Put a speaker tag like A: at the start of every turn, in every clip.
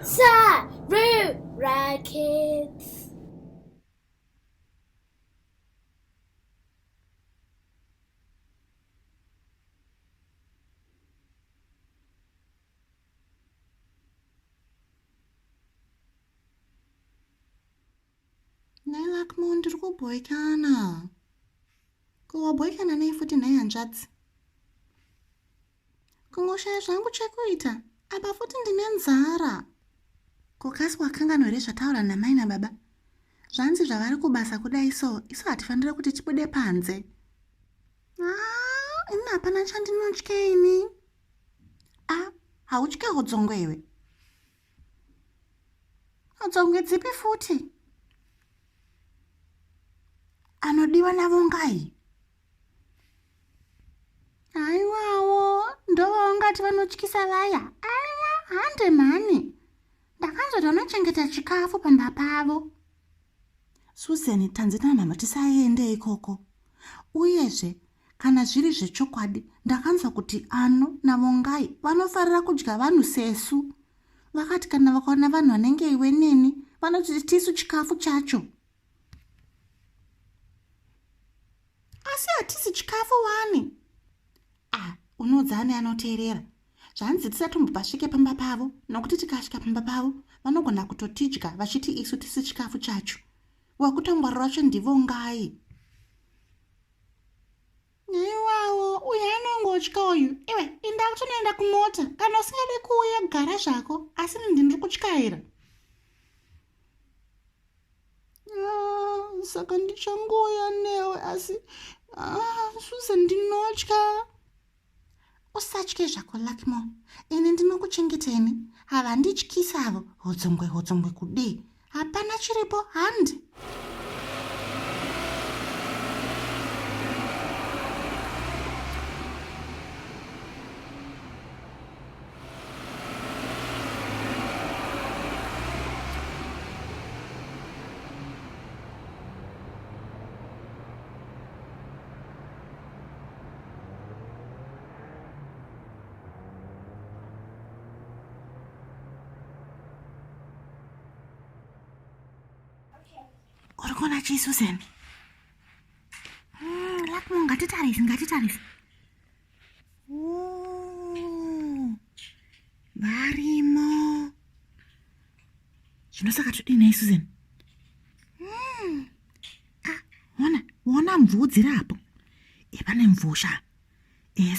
A: Saru Rackets.
B: Nai Lakmo, ndiri kubhoikana. Kuwabhoikana nei futi nhai hanzvadzi. Kungoshaya zvangu chekuita. Apa futi ndine nzara. Kokaswa kangano here zvataura namai nababa. Zvanzi zvavari kubasa kudai so, isu hatifaniri kuti tibude panze. Ini hapana chandinotya ini. Hautye hodzongwe iwe. Hodzongwe dzipi futi? Anodiwa navo ngai? Haiwawo, ndovaungati vanotyisa vaya. Aiwa, hande mhani. Ndakanzoti vanochengetera chikafu pamba pavo. Susan, tanzina mama tisaende ikoko. Uyezve, kana zviri zvechokwadi, ndakanzwa kuti ano navongai vanofarira kudya vanhu sesu. Vakati kana vakaona vanhu vanenge iwe neni, vanoti tisu chikafu chacho. Asi hatisi chikafu wani. Unodzane anoteerera. Zvanzi tisatombopasvike pamba pavo, nokuti tikasvika pamba pavo, vanogona kutotidya vachiti isu tisi chikafu chacho. Wakutongwara racho ndivo ngai. Iwawo, uyu anongotya uyu. Iwe, inda kutonoenda kumota. Kana usingade kuuya gara zvako, asi ndiri kutyaira. Saka ndichangoya newe, asi Susan ndinotya. Usatye zvako Lakmo. Ini ndinokuchengeteni. Havandityisavo hodzongwe kudii. Hapana chiripo handi. Uri kuona chii Susan? Lakmo, ngatitarisi. Varimo. Zvinosaka todinai Susan? Wona mvudzi rapo. Pane mvusha.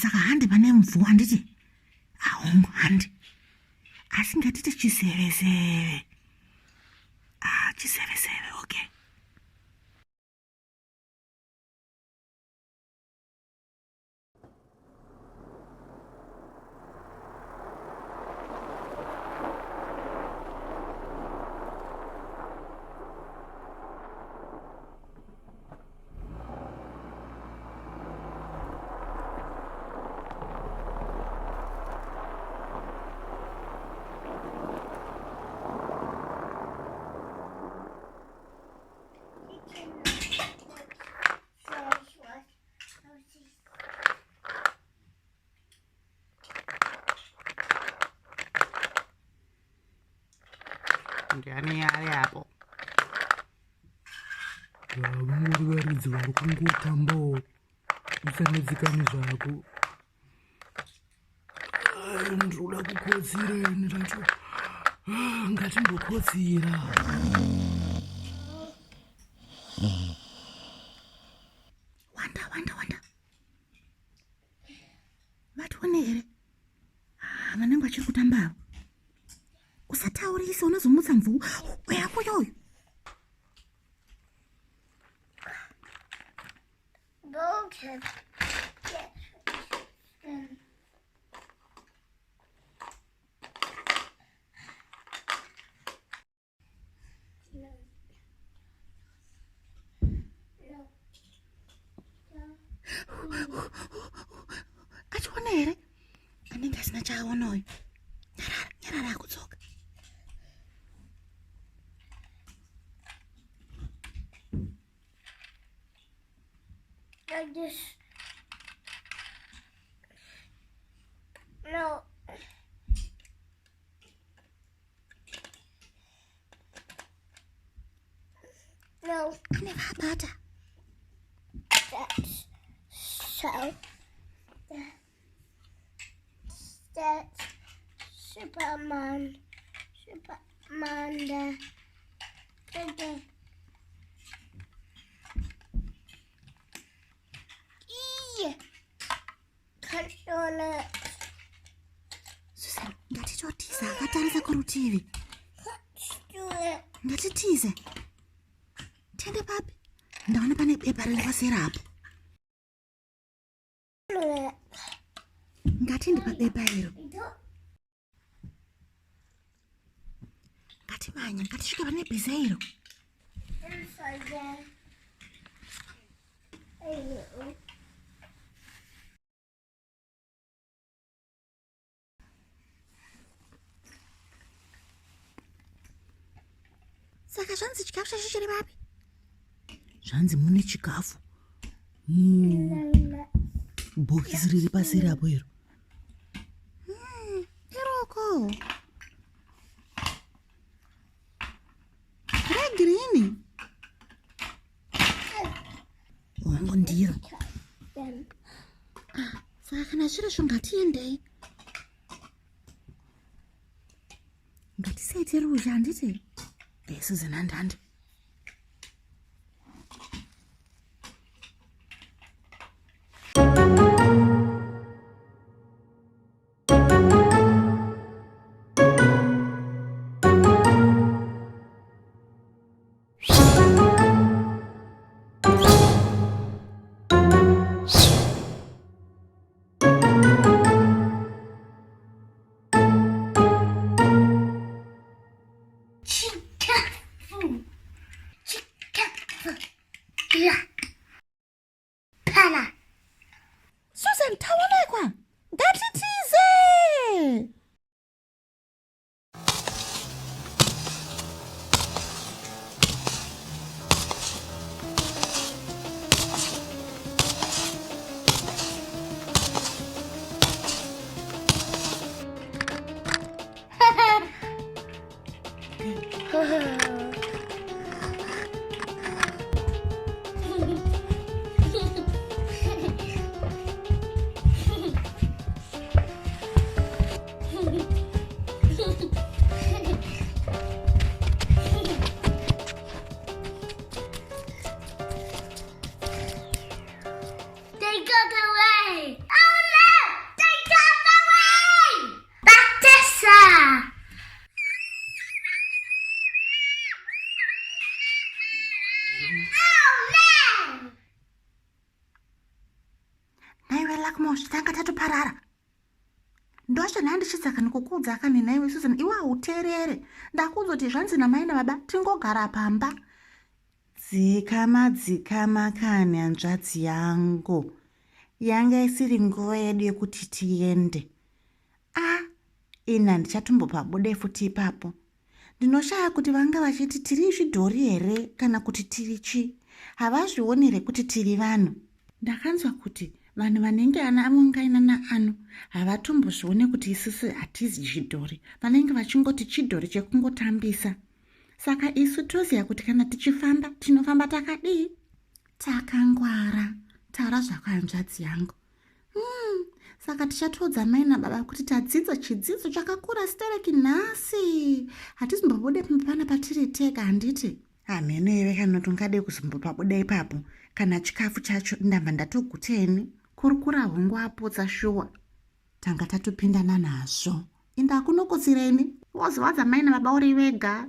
B: Saka handi pane mvu handiti. Ahongo handi. Asi ngatiti chiseveseve. Chiseveseve, okay. Ndiani ari apo?
C: Vamuri varidzi vari kungotambawo usanedzikani zvako. Ndinoda kukotsira ini racho. Ngatimbokotsira.
B: Wanda. Vatione here. Vanenge vachiri kutambavo. Usataurisa unozomutsa mvuu. Uyako yoyo. Achiona here. Anenge asina chaaona uyu. Nyarara akudzoka.
A: No. No,
B: Ane vabata.
A: that's so. That's Superman. Superman. The controller.
B: Susan, ngatitotiza akatarisa kurutivi.
A: Controller.
B: Ngatitize. Tende papi. Ndaona pane bepa riripasera apo. Ngatende pabepa iro. Ngatimanya, ngatisvike pane bhiza iro.
A: Inside there. Hey, little.
B: Saka zvanzi chikafu chacho chiri papi?
C: Zvanzi mune chikafu bhokisi riri paseri apo iro.
B: Iroko. Regirini.
C: Wangu ndiro.
A: Then.
B: Saka kana zviro zvo ngatiendei. Ngatisaite ruzha handiti?
C: Susan handhandi.
A: Pala.
B: Susan, taonekwa. Ngatitize.
A: They got away! Oh no! They got away! Batessa! Oh no!
B: Naiwe Lakmosh, tanga tatoparara. Ndosho nhandishisaka nikukuudza akani naiwe Susan, iwe hauteerere. Ndakuzoti zvanzi namai nababa tingogara pamba. Dzikama kani hanzvadzi yangu. Yanga isiri nguva yedu yekuti tiende. Ini handichatombopabude futi ipapo. Ndinoshaya kuti vanga vachiti tiri zvidhori here kana kuti tiri chi. Havazvioni here kuti tiri vanhu. Ndakanzwa kuti vanhu vanenge ana amungaina naano havatombozvione kuti isusu hatizi zvidhori. Vanenge vachingoti chidhori chekungotambisa. Saka isu toziva kuti kana tichifamba tinofamba takadii? Takangwara. Taura zvako hanzvadzi yangu. Saka tichatodza mai nababa kuti tadzidza chidzidzo chakakura stereki nhasi. Hatizombobude pana patiri tega handiti? Hameno iwe kana tongade kuzombopabuda ipapo. Kana chikafu chacho ndamba ndatoguteni. Kurukura hongu apotsa shuwa. Tanga tatopindana nazvo. Inda kunokutsireni. Wozivadza mai nababa uri wega.